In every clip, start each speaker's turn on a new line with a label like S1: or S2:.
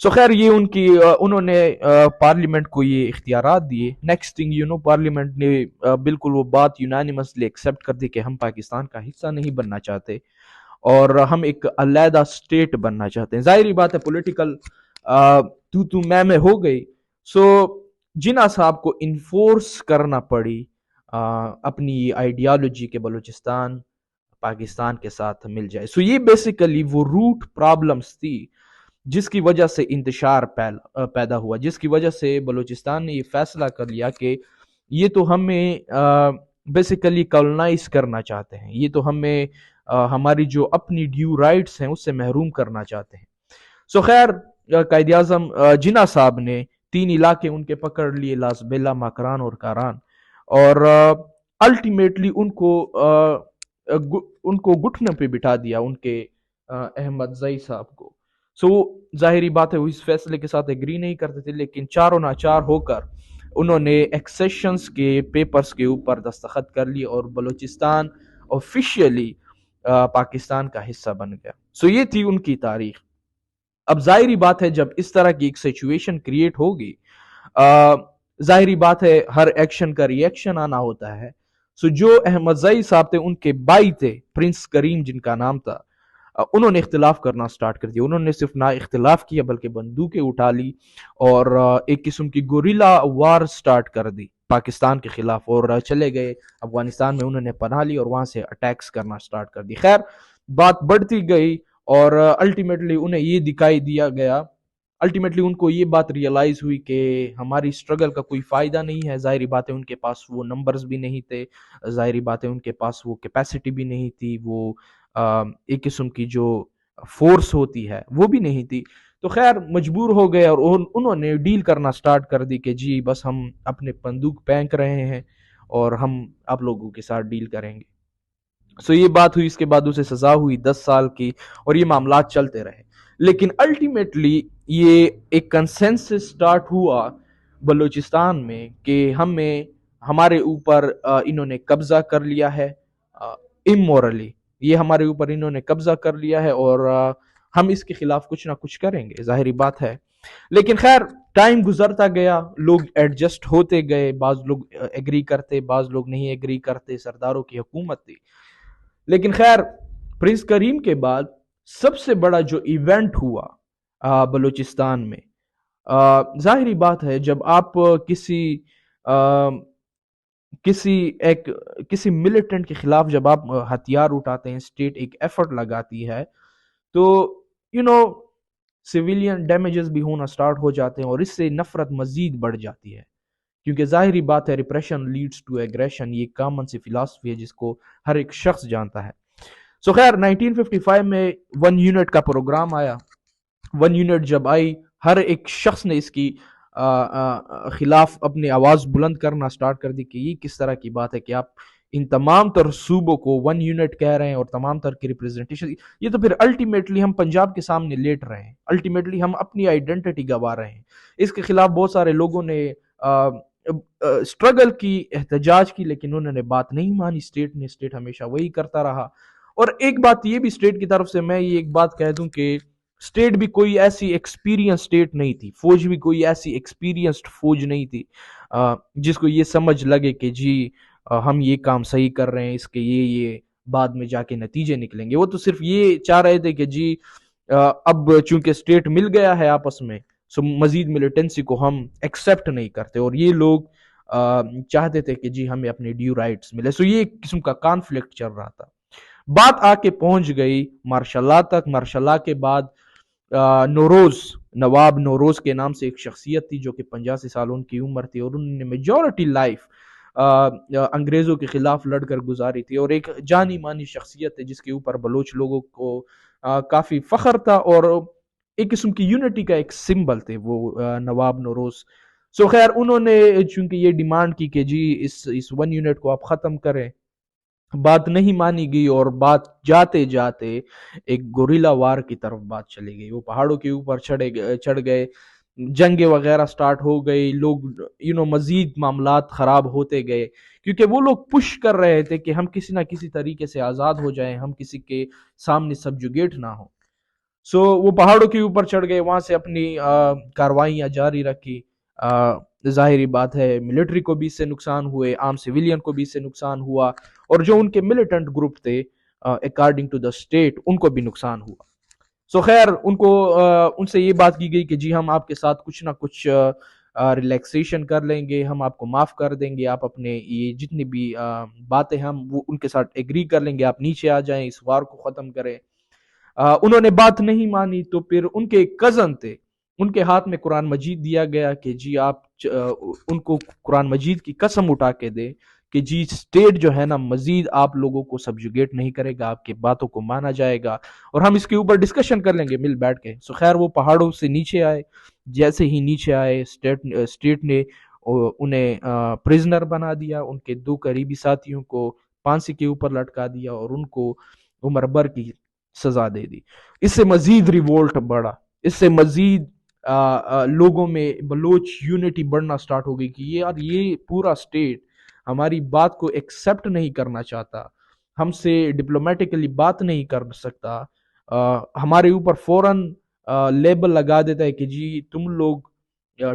S1: سو خیر یہ ان کی انہوں نے پارلیمنٹ کو یہ اختیارات دیے. نیکسٹ تھنگ پارلیمنٹ نے بالکل وہ بات یونانیمسلی ایکسیپٹ کر دی کہ ہم پاکستان کا حصہ نہیں بننا چاہتے اور ہم ایک علیحدہ اسٹیٹ بننا چاہتے ہیں. ظاہری بات ہے پولیٹیکل تو میں ہو گئی. سو جناح صاحب کو انفورس کرنا پڑی اپنی آئیڈیالوجی کے بلوچستان پاکستان کے ساتھ مل جائے. سو یہ بیسیکلی وہ روٹ پرابلمس تھی جس کی وجہ سے انتشار پیدا ہوا، جس کی وجہ سے بلوچستان نے یہ فیصلہ کر لیا کہ یہ تو ہمیں بیسیکلی کالونائز کرنا چاہتے ہیں، یہ تو ہمیں ہماری جو اپنی ڈیو رائٹس ہیں اس سے محروم کرنا چاہتے ہیں. سو خیر قائد اعظم جناح صاحب نے 3 علاقے ان کے پکڑ لیے، لاس بیلا، ماکران اور کاران، اور الٹیمیٹلی ان کو گھٹنوں پہ بٹھا دیا ان کے احمد زئی صاحب کو. سو ظاہری بات ہے وہ اس فیصلے کے ساتھ ایگری نہیں کرتے تھے، لیکن چاروں ناچار ہو کر انہوں نے ایکسیشنز کے پیپرز کے اوپر دستخط کر لی اور بلوچستان آفیشیلی پاکستان کا حصہ بن گیا. سو یہ تھی ان کی تاریخ. اب ظاہری بات ہے جب اس طرح کی ایک سچویشن کریٹ ہوگی، ظاہری بات ہے ہر ایکشن کا ری ایکشن آنا ہوتا ہے. سو جو احمد زئی صاحب تھے ان کے بھائی تھے پرنس کریم جن کا نام تھا، انہوں نے اختلاف کرنا سٹارٹ کر دیا. انہوں نے صرف نہ اختلاف کیا بلکہ بندوقیں اٹھا لی اور ایک قسم کی گوریلا وار سٹارٹ کر دی پاکستان کے خلاف، اور چلے گئے افغانستان میں، انہوں نے پناہ لی اور وہاں سے اٹیکس کرنا سٹارٹ کر دی. خیر بات بڑھتی گئی اور الٹیمیٹلی انہیں یہ دکھائی دیا گیا، الٹیمیٹلی ان کو یہ بات ریئلائز ہوئی کہ ہماری اسٹرگل کا کوئی فائدہ نہیں ہے. ظاہری بات ہے ان کے پاس وہ نمبرز بھی نہیں تھے، ظاہری بات ہے ان کے پاس وہ کیپیسٹی بھی نہیں تھی، وہ ایک قسم کی جو فورس ہوتی ہے وہ بھی نہیں تھی. تو خیر مجبور ہو گئے اور انہوں نے ڈیل کرنا سٹارٹ کر دی کہ جی بس ہم اپنے بندوق پھینک رہے ہیں اور ہم آپ لوگوں کے ساتھ ڈیل کریں گے. سو یہ بات ہوئی، اس کے بعد اسے سزا ہوئی 10 سال کی اور یہ معاملات چلتے رہے. لیکن الٹیمیٹلی یہ ایک کنسنسس سٹارٹ ہوا بلوچستان میں کہ ہمارے اوپر انہوں نے قبضہ کر لیا ہے امورلی، یہ ہمارے اوپر انہوں نے قبضہ کر لیا ہے اور ہم اس کے خلاف کچھ نہ کچھ کریں گے، ظاہری بات ہے. لیکن خیر ٹائم گزرتا گیا، لوگ ایڈجسٹ ہوتے گئے، بعض لوگ ایگری کرتے، بعض لوگ نہیں ایگری کرتے، سرداروں کی حکومت تھی. لیکن خیر پرنس کریم کے بعد سب سے بڑا جو ایونٹ ہوا بلوچستان میں، ظاہری بات ہے جب آپ کسی ملیٹنٹ کے خلاف جب آپ ہتھیار اٹھاتے ہیں، اسٹیٹ ایک ایفرٹ لگاتی ہے، تو سویلین ڈیمیجز بھی ہونا سٹارٹ ہو جاتے ہیں اور اس سے نفرت مزید بڑھ جاتی ہے، کیونکہ ظاہری بات ہے ریپریشن لیڈز ٹو ایگریشن، یہ کامن سی فلاسفی ہے جس کو ہر ایک شخص جانتا ہے. سو خیر 1955 میں 1 یونٹ کا پروگرام آیا. 1 یونٹ جب آئی ہر ایک شخص نے اس کی خلاف اپنی آواز بلند کرنا سٹارٹ کر دی کہ یہ کس طرح کی بات ہے کہ آپ ان تمام تر صوبوں کو 1 یونٹ کہہ رہے ہیں اور تمام تر کی ریپریزنٹیشن، یہ تو پھر الٹیمیٹلی ہم پنجاب کے سامنے لیٹ رہے ہیں، الٹیمیٹلی ہم اپنی آئیڈینٹی گوا رہے ہیں. اس کے خلاف بہت سارے لوگوں نے اسٹرگل کی، احتجاج کی، لیکن انہوں نے بات نہیں مانی اسٹیٹ ہمیشہ وہی کرتا رہا. اور ایک بات یہ بھی اسٹیٹ کی طرف سے میں یہ ایک بات کہہ دوں کہ اسٹیٹ بھی کوئی ایسی ایکسپیرینس اسٹیٹ نہیں تھی، فوج بھی کوئی ایسی ایکسپیرینسڈ فوج نہیں تھی جس کو یہ سمجھ لگے کہ جی ہم یہ کام صحیح کر رہے ہیں، اس کے یہ بعد میں جا کے نتیجے نکلیں گے. وہ تو صرف یہ چاہ رہے تھے کہ جی اب چونکہ اسٹیٹ مل گیا ہے آپس میں، سو مزید ملیٹنسی کو ہم ایکسیپٹ نہیں کرتے، اور یہ لوگ چاہتے تھے کہ جی ہمیں اپنے ڈیو رائٹس ملے. سو یہ ایک قسم کا کانفلکٹ چل رہا تھا. بات آ کے پہنچ گئی مارشاء اللہ تک. مارشاء اللہ کے بعد نواب نوروز کے نام سے ایک شخصیت تھی جو کہ 85 سال ان کی عمر تھی، اور انہوں نے میجورٹی لائف انگریزوں کے خلاف لڑ کر گزاری تھی، اور ایک جانی مانی شخصیت ہے جس کے اوپر بلوچ لوگوں کو کافی فخر تھا اور ایک قسم کی یونٹی کا ایک سمبل تھے وہ نواب نوروز. سو خیر انہوں نے چونکہ یہ ڈیمانڈ کی کہ جی اس 1 یونٹ کو آپ ختم کریں، بات نہیں مانی گئی اور بات جاتے جاتے ایک گوریلا وار کی طرف بات چلی گئی. وہ پہاڑوں کے اوپر چڑھ گئے، جنگیں وغیرہ سٹارٹ ہو گئی، لوگ مزید معاملات خراب ہوتے گئے کیونکہ وہ لوگ پش کر رہے تھے کہ ہم کسی نہ کسی طریقے سے آزاد ہو جائیں، ہم کسی کے سامنے سبجوگیٹ نہ ہوں. سو وہ پہاڑوں کے اوپر چڑھ گئے، وہاں سے اپنی کاروائیاں جاری رکھی. ظاہری بات ہے ملٹری کو بھی اس سے نقصان ہوئے، عام سویلین کو بھی اس سے نقصان ہوا، اور جو ان کے ملیٹنٹ گروپ تھے اکارڈنگ ٹو دا اسٹیٹ ان کو بھی نقصان ہوا. سو خیر ان کو ان سے یہ بات کی گئی کہ جی ہم آپ کے ساتھ کچھ نہ کچھ ریلیکسیشن کر لیں گے، ہم آپ کو معاف کر دیں گے، آپ اپنے یہ جتنی بھی باتیں ہم وہ ان کے ساتھ ایگری کر لیں گے، آپ نیچے آ جائیں، اس وار کو ختم کریں. انہوں نے بات نہیں مانی تو پھر ان کے کزن تھے، ان کے ہاتھ میں قرآن مجید دیا گیا کہ جی آپ ان کو قرآن مجید کی قسم اٹھا کے دے کہ جی اسٹیٹ جو ہے نا مزید آپ لوگوں کو سبجوگیٹ نہیں کرے گا، آپ کی باتوں کو مانا جائے گا اور ہم اس کے اوپر ڈسکشن کر لیں گے مل بیٹھ کے. سو خیر وہ پہاڑوں سے نیچے آئے، جیسے ہی نیچے آئے اسٹیٹ نے انہیں پرزنر بنا دیا، ان کے دو قریبی ساتھیوں کو پھانسی کے اوپر لٹکا دیا اور ان کو عمر بھر کی سزا دے دی. اس سے مزید ریوولٹ بڑھا، اس سے مزید لوگوں میں بلوچ یونٹی بڑھنا سٹارٹ ہو گئی کہ یار یہ پورا اسٹیٹ ہماری بات کو ایکسپٹ نہیں کرنا چاہتا، ہم سے ڈپلومیٹکلی بات نہیں کر سکتا، ہمارے اوپر فوراً لیبل لگا دیتا ہے کہ جی تم لوگ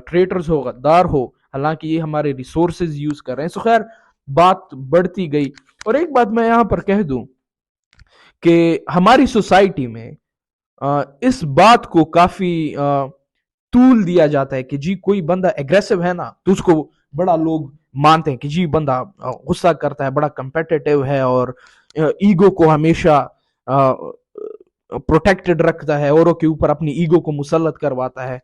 S1: ٹریٹرز ہو، غدار ہو، حالانکہ یہ ہمارے ریسورسز یوز کر رہے ہیں. سو خیر بات بڑھتی گئی. اور ایک بات میں یہاں پر کہہ دوں کہ ہماری سوسائٹی میں اس بات کو کافی طول دیا جاتا ہے کہ جی کوئی بندہ ایگریسو ہے نا تو اس کو بڑا لوگ مانتے ہیں کہ جی بندہ غصہ کرتا ہے، بڑا کمپیٹیٹیو ہے اور ایگو کو ہمیشہ پروٹیکٹڈ رکھتا ہے، اوروں کے اوپر اپنی ایگو کو مسلط کرواتا ہے.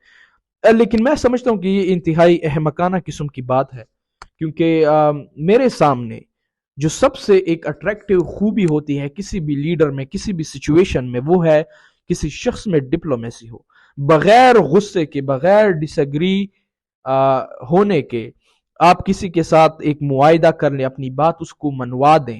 S1: لیکن میں سمجھتا ہوں کہ یہ انتہائی احمقانہ قسم کی بات ہے، کیونکہ میرے سامنے جو سب سے ایک اٹریکٹیو خوبی ہوتی ہے کسی بھی لیڈر میں، کسی بھی سچویشن میں، وہ ہے کسی شخص میں ڈپلومیسی ہو، بغیر غصے کے، بغیر ڈس ایگری ہونے کے آپ کسی کے ساتھ ایک معاہدہ کر لیں، اپنی بات اس کو منوا دیں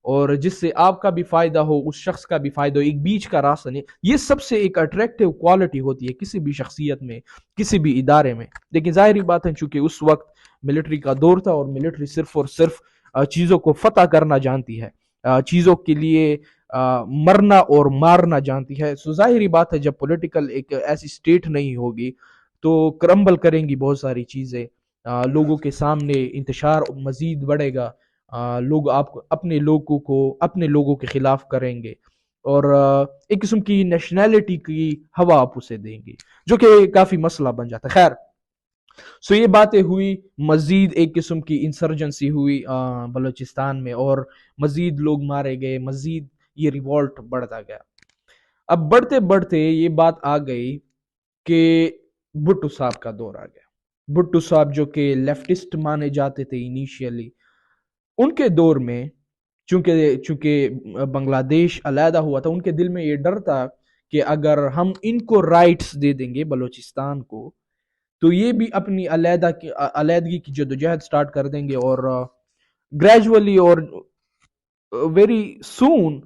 S1: اور جس سے آپ کا بھی فائدہ ہو، اس شخص کا بھی فائدہ ہو، ایک بیچ کا راستہ نہیں. یہ سب سے ایک اٹریکٹیو کوالٹی ہوتی ہے کسی بھی شخصیت میں، کسی بھی ادارے میں. لیکن ظاہری بات ہے چونکہ اس وقت ملٹری کا دور تھا اور ملٹری صرف اور صرف چیزوں کو فتح کرنا جانتی ہے، چیزوں کے لیے مرنا اور مارنا جانتی ہے. سو ظاہری بات ہے جب پولیٹیکل ایک ایسی اسٹیٹ نہیں ہوگی تو کرمبل کریں گی بہت ساری چیزیں، لوگوں کے سامنے انتشار مزید بڑھے گا، لوگ آپ اپنے لوگوں کو اپنے لوگوں کے خلاف کریں گے اور ایک قسم کی نیشنلٹی کی ہوا آپ اسے دیں گے جو کہ کافی مسئلہ بن جاتا ہے. خیر سو یہ باتیں ہوئی، مزید ایک قسم کی انسرجنسی ہوئی بلوچستان میں اور مزید لوگ مارے گئے، مزید یہ ریوولٹ بڑھتا گیا. اب بڑھتے بڑھتے یہ بات آ گئی کہ بھٹو صاحب کا دور آ گیا. بھٹو صاحب جو کہ لیفٹسٹ مانے جاتے تھے انیشیلی، ان کے دور میں چونکہ بنگلہ دیش علیحدہ ہوا تھا، ان کے دل میں یہ ڈر تھا کہ اگر ہم ان کو رائٹس دے دیں گے بلوچستان کو تو یہ بھی اپنی علیحدگی کی جدوجہد سٹارٹ کر دیں گے اور گریجولی اور ویری سون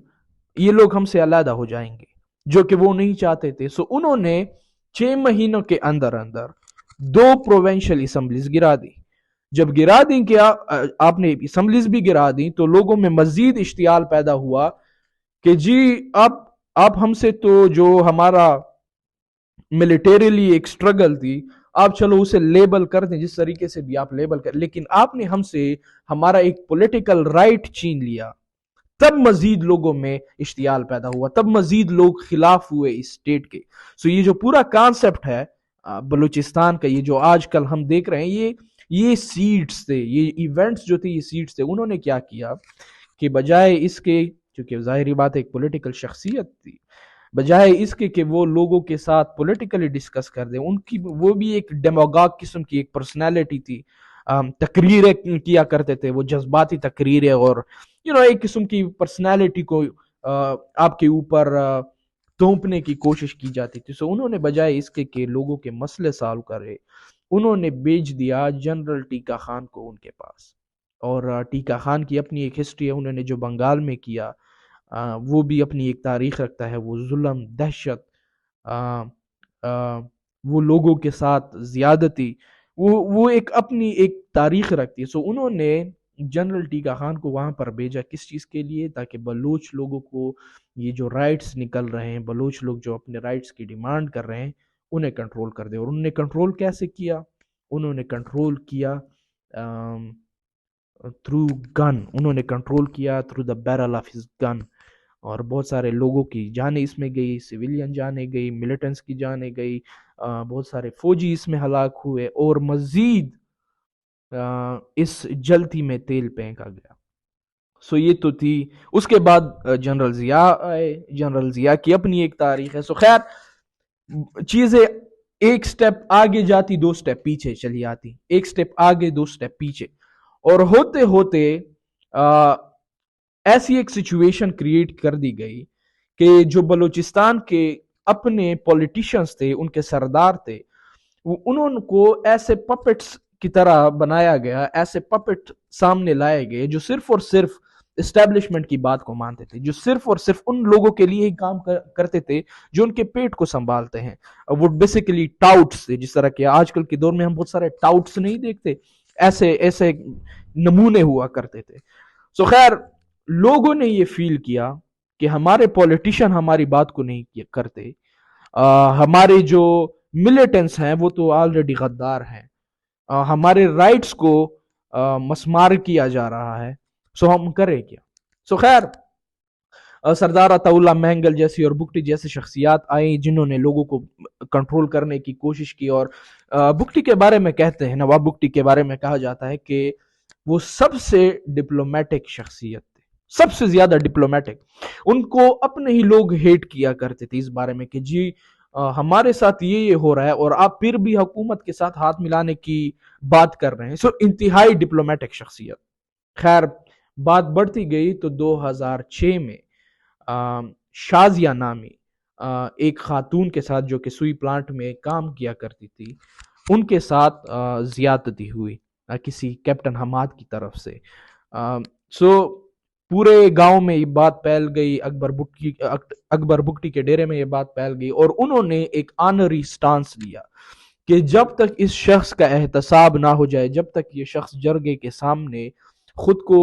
S1: یہ لوگ ہم سے علیحدہ ہو جائیں گے، جو کہ وہ نہیں چاہتے تھے. سو انہوں نے 6 مہینوں کے اندر اندر 2 پروونشل اسمبلیز گرا دی. جب گرا دیں کیا آپ نے اسمبلیز بھی گرا دیں تو لوگوں میں مزید اشتعال پیدا ہوا کہ جی آپ ہم سے تو جو ہمارا ملیٹریلی ایک سٹرگل تھی آپ چلو اسے لیبل کر دیں جس طریقے سے بھی آپ لیبل کر، لیکن آپ نے ہم سے ہمارا ایک پولیٹیکل رائٹ چھین لیا. تب مزید لوگوں میں اشتعال پیدا ہوا، تب مزید لوگ خلاف ہوئے اس اسٹیٹ کے. سو یہ جو پورا کانسیپٹ ہے بلوچستان کا، یہ جو آج کل ہم دیکھ رہے ہیں، یہ سیڈز تھے، یہ ایونٹس جو تھے، یہ سیڈز تھے. انہوں نے کیا کیا کہ بجائے اس کے، چونکہ ظاہری بات ایک پولیٹیکل شخصیت تھی، بجائے اس کے کہ وہ لوگوں کے ساتھ پولیٹیکلی ڈسکس کر دیں، ان کی وہ بھی ایک ڈیموگاگ قسم کی ایک پرسنالٹی تھی، تقریریں کیا کرتے تھے، وہ جذباتی تقریریں اور ایک قسم کی پرسنالٹی کو آپ کے اوپر تھوپنے کی کوشش کی جاتی تھی. سو انہوں نے بجائے اس کے کہ لوگوں کے مسئلے سالو کرے، انہوں نے بیچ دیا جنرل ٹیکا خان کو ان کے پاس. اور ٹیکا خان کی اپنی ایک ہسٹری ہے، انہوں نے جو بنگال میں کیا وہ بھی اپنی ایک تاریخ رکھتا ہے، وہ ظلم، دہشت، وہ لوگوں کے ساتھ زیادتی، وہ ایک اپنی ایک تاریخ رکھتی ہے. سو انہوں نے جنرل ٹیکا خان کو وہاں پر بھیجا کس چیز کے لیے؟ تاکہ بلوچ لوگوں کو یہ جو رائٹس نکل رہے ہیں، بلوچ لوگ جو اپنے رائٹس کی ڈیمانڈ کر رہے ہیں، انہیں کنٹرول کر دے. اور انہوں نے کنٹرول کیسے کیا؟ انہوں نے کنٹرول کیا تھرو گن. انہوں نے کنٹرول کیا through the barrel of his gun. اور بہت سارے لوگوں کی جانیں اس میں گئی، سویلین جانیں گئی، ملیٹنٹس کی جانیں گئی، بہت سارے فوجی اس میں ہلاک ہوئے، اور مزید اس جلتی میں تیل پھینکا گیا. سو یہ تو تھی. اس کے بعد جنرل ضیاء آئے. جنرل ضیاء کی اپنی ایک تاریخ ہے. سو خیر چیزیں ایک سٹیپ آگے جاتی، دو سٹیپ پیچھے چلی آتی، ایک سٹیپ آگے دو سٹیپ پیچھے. اور ہوتے ہوتے ایسی ایک سچویشن کریٹ کر دی گئی کہ جو بلوچستان کے اپنے پولیٹیشنز تھے، ان کے سردار تھے، انہوں کو ایسے پپٹس کی طرح بنایا گیا، ایسے پپٹ سامنے لائے گئے جو صرف اور صرف اسٹیبلشمنٹ کی بات کو مانتے تھے، جو صرف اور صرف ان لوگوں کے لیے ہی کام کرتے تھے جو ان کے پیٹ کو سنبھالتے ہیں. وہ بیسیکلی ٹاؤٹس تھے. جس طرح کہ آج کل کے دور میں ہم بہت سارے ٹاؤٹس نہیں دیکھتے، ایسے ایسے نمونے ہوا کرتے تھے. سو خیر لوگوں نے یہ فیل کیا کہ ہمارے پولیٹیشین ہماری بات کو نہیں کرتے، ہمارے جو ملیٹنٹس ہیں وہ تو آلریڈی غدار ہیں، ہمارے رائٹس کو مسمار کیا جا رہا ہے. سو ہم کریں کیا؟ سو خیر سردار عطا اللہ مہنگل جیسی اور بگٹی جیسی شخصیات آئیں جنہوں نے لوگوں کو کنٹرول کرنے کی کوشش کی. اور بگٹی کے بارے میں کہتے ہیں، نواب بگٹی کے بارے میں کہا جاتا ہے کہ وہ سب سے ڈپلومیٹک شخصیت تھے، سب سے زیادہ ڈپلومیٹک. ان کو اپنے ہی لوگ ہیٹ کیا کرتے تھے اس بارے میں کہ جی ہمارے ساتھ یہ ہو رہا ہے اور آپ پھر بھی حکومت کے ساتھ ہاتھ ملانے کی بات کر رہے ہیں. سو انتہائی ڈپلومیٹک شخصیت. خیر بات بڑھتی گئی تو 2006 میں شازیہ نامی ایک خاتون کے ساتھ جو کہ سوئی پلانٹ میں کام کیا کرتی تھی، ان کے ساتھ زیادتی ہوئی کسی کیپٹن حماد کی طرف سے. سو پورے گاؤں میں یہ بات پھیل گئی، اکبر بگٹی کے ڈیرے میں یہ بات پھیل گئی، اور انہوں نے ایک آنری سٹانس لیا کہ جب تک اس شخص کا احتساب نہ ہو جائے، جب تک یہ شخص جرگے کے سامنے خود کو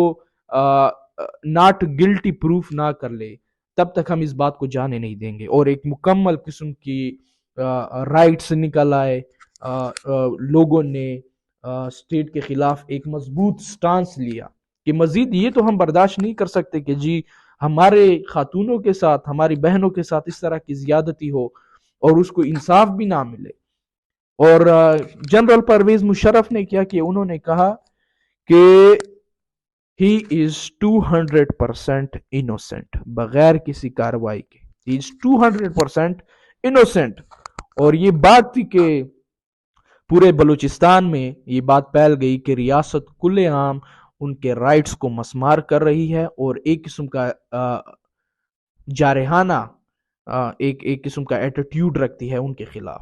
S1: ناٹ گلٹی پروف نہ کر لے، تب تک ہم اس بات کو جانے نہیں دیں گے. اور ایک مکمل قسم کی رائٹس نکل آئے. لوگوں نے اسٹیٹ کے خلاف ایک مضبوط سٹانس لیا کہ مزید یہ تو ہم برداشت نہیں کر سکتے کہ جی ہمارے خاتونوں کے ساتھ، ہماری بہنوں کے ساتھ اس طرح کی زیادتی ہو اور اس کو انصاف بھی نہ ملے. اور جنرل پرویز مشرف نے کیا کہ انہوں نے کہا کہ he is 200% innocent، بغیر کسی کارروائی کے he is 200% innocent. اور یہ بات تھی کہ پورے بلوچستان میں یہ بات پھیل گئی کہ ریاست کل عام ان کے رائٹس کو مسمار کر رہی ہے اور ایک قسم کا جارحانہ ایک قسم کا ایٹیٹیوڈ رکھتی ہے ان کے خلاف.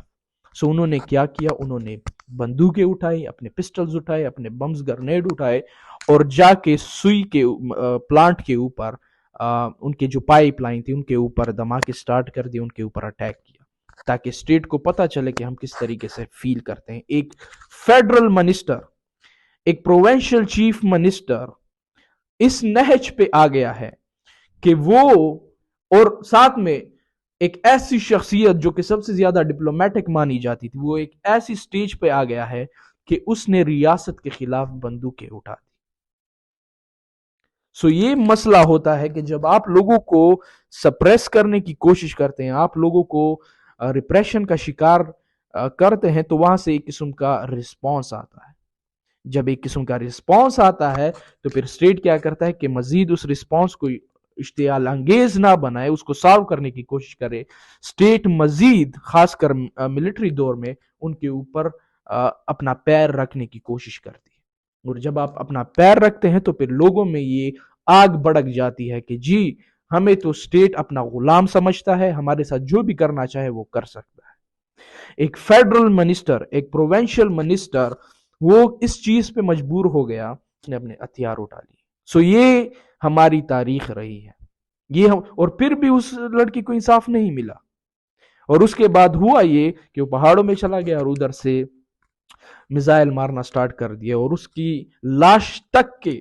S1: سو انہوں نے کیا کیا؟ انہوں نے بندوقیں اٹھائی، اپنے پسٹلز اٹھائے، اپنے بمز گرنیڈ اٹھائے، اور جا کے سوئی کے پلانٹ کے اوپر ان کے جو پائپ لائن تھی ان کے اوپر دھماکے سٹارٹ کر دیے، ان کے اوپر اٹیک کیا تاکہ اسٹیٹ کو پتہ چلے کہ ہم کس طریقے سے فیل کرتے ہیں. ایک فیڈرل منسٹر، ایک پروونشل چیف منسٹر اس نہج پہ آ گیا ہے کہ وہ، اور ساتھ میں ایک ایسی شخصیت جو کہ سب سے زیادہ ڈپلومیٹک مانی جاتی تھی، وہ ایک ایسی سٹیج پہ آ گیا ہے کہ اس نے ریاست کے خلاف بندوقیں اٹھا دی. سو یہ مسئلہ ہوتا ہے کہ جب آپ لوگوں کو سپریس کرنے کی کوشش کرتے ہیں، آپ لوگوں کو ریپریشن کا شکار کرتے ہیں، تو وہاں سے ایک قسم کا رسپانس آتا ہے. جب ایک قسم کا رسپانس آتا ہے تو پھر اسٹیٹ کیا کرتا ہے کہ مزید اس رسپانس کو اشتعال انگیز نہ بنائے، اس کو سالو کرنے کی کوشش کرے. اسٹیٹ مزید خاص کر ملٹری دور میں ان کے اوپر اپنا پیر رکھنے کی کوشش کرتی ہے. اور جب آپ اپنا پیر رکھتے ہیں تو پھر لوگوں میں یہ آگ بڑک جاتی ہے کہ جی ہمیں تو اسٹیٹ اپنا غلام سمجھتا ہے، ہمارے ساتھ جو بھی کرنا چاہے وہ کر سکتا ہے. ایک فیڈرل منسٹر، ایک پروونشل منسٹر، وہ اس چیز پہ مجبور ہو گیا، اس نے اپنے ہتھیار اٹھا لیے. سو یہ ہماری تاریخ رہی ہے. یہ اور پھر بھی اس لڑکی کو انصاف نہیں ملا، اور اس کے بعد ہوا یہ کہ وہ پہاڑوں میں چلا گیا اور ادھر سے میزائل مارنا سٹارٹ کر دیا، اور اس کی لاش تک کے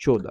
S1: 14।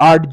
S1: 8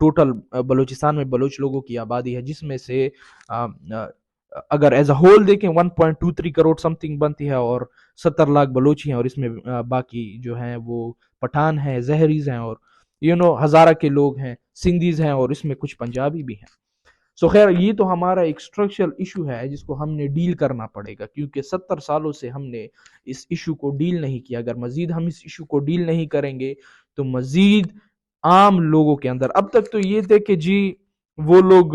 S1: ٹوٹل بلوچستان میں بلوچ لوگوں کی آبادی ہے، جس میں سے اگر ایز اے ہول دیکھیں 1.23 کروڑ سم تھنگ بنتی ہے، اور 70 لاکھ بلوچی ہیں، اور اس میں باقی جو ہیں وہ پٹھان ہیں، زہریز ہیں، اور ہزارہ کے لوگ ہیں، سندھیز ہیں، اور اس میں کچھ پنجابی بھی ہیں. سو خیر، یہ تو ہمارا ایک اسٹرکچرل ایشو ہے جس کو ہم نے ڈیل کرنا پڑے گا، کیونکہ 70 سالوں سے ہم نے اس ایشو کو ڈیل نہیں کیا. اگر مزید ہم اس ایشو کو ڈیل نہیں کریں گے تو مزید عام لوگوں کے اندر، اب تک تو یہ تھے کہ جی وہ لوگ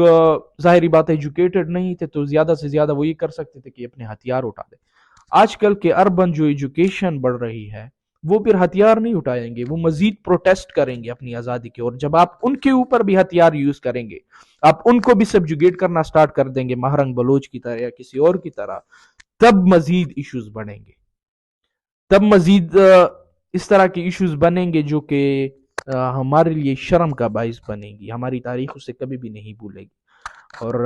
S1: ظاہری بات ایجوکیٹڈ نہیں تھے تو زیادہ سے زیادہ وہ یہ کر سکتے تھے کہ اپنے ہتھیار اٹھا دیں. آج کل کے اربن جو ایجوکیشن بڑھ رہی ہے، وہ پھر ہتھیار نہیں اٹھائیں گے، وہ مزید پروٹیسٹ کریں گے اپنی آزادی کے. اور جب آپ ان کے اوپر بھی ہتھیار یوز کریں گے، آپ ان کو بھی سبجوگیٹ کرنا سٹارٹ کر دیں گے مہرنگ بلوچ کی طرح یا کسی اور کی طرح، تب مزید ایشوز بڑھیں گے، تب مزید اس طرح کے ایشوز بنیں گے جو کہ ہمارے لیے شرم کا باعث بنے گی. ہماری تاریخ اسے کبھی بھی نہیں بھولے گی. اور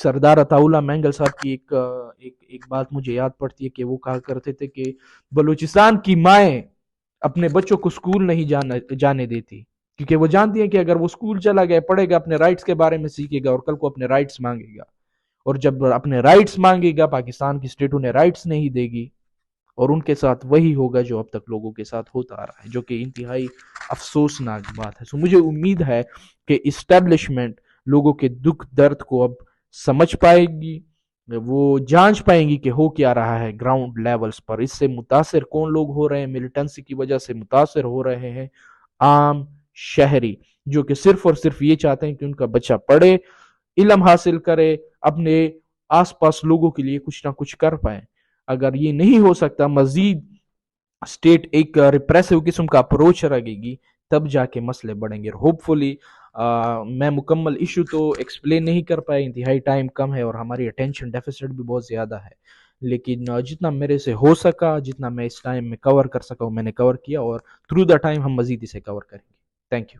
S1: سردار عطا اللہ مینگل صاحب کی ایک بات مجھے یاد پڑتی ہے کہ وہ کہا کرتے تھے کہ بلوچستان کی مائیں اپنے بچوں کو اسکول نہیں جانے دیتی، کیونکہ وہ جانتی ہیں کہ اگر وہ اسکول چلا گیا، پڑھے گا، اپنے رائٹس کے بارے میں سیکھے گا، اور کل کو اپنے رائٹس مانگے گا، اور جب اپنے رائٹس مانگے گا، پاکستان کی اسٹیٹ انہیں رائٹس نہیں دے گی، اور ان کے ساتھ وہی ہوگا جو اب تک لوگوں کے ساتھ ہوتا آ رہا ہے، جو کہ انتہائی افسوسناک بات ہے. سو مجھے امید ہے کہ اسٹیبلشمنٹ لوگوں کے دکھ درد کو اب سمجھ پائے گی، وہ جانچ پائیں گی کہ ہو کیا رہا ہے گراؤنڈ لیولز پر. اس سے متاثر کون لوگ ہو رہے ہیں؟ ملیٹنسی کی وجہ سے متاثر ہو رہے ہیں عام شہری، جو کہ صرف اور صرف یہ چاہتے ہیں کہ ان کا بچہ پڑھے، علم حاصل کرے، اپنے آس پاس لوگوں کے لیے کچھ نہ کچھ کر پائیں. اگر یہ نہیں ہو سکتا، مزید اسٹیٹ ایک ریپریسو قسم کا اپروچ رکھے گی، تب جا کے مسئلے بڑھیں گے. اور ہوپ فلی میں مکمل ایشو تو ایکسپلین نہیں کر پایا، انتہائی ٹائم کم ہے اور ہماری اٹینشن ڈیفیسٹ بھی بہت زیادہ ہے، لیکن جتنا میرے سے ہو سکا، جتنا میں اس ٹائم میں کور کر سکا، میں نے کور کیا، اور تھرو دا ٹائم ہم مزید اسے کور کریں گے. Thank you.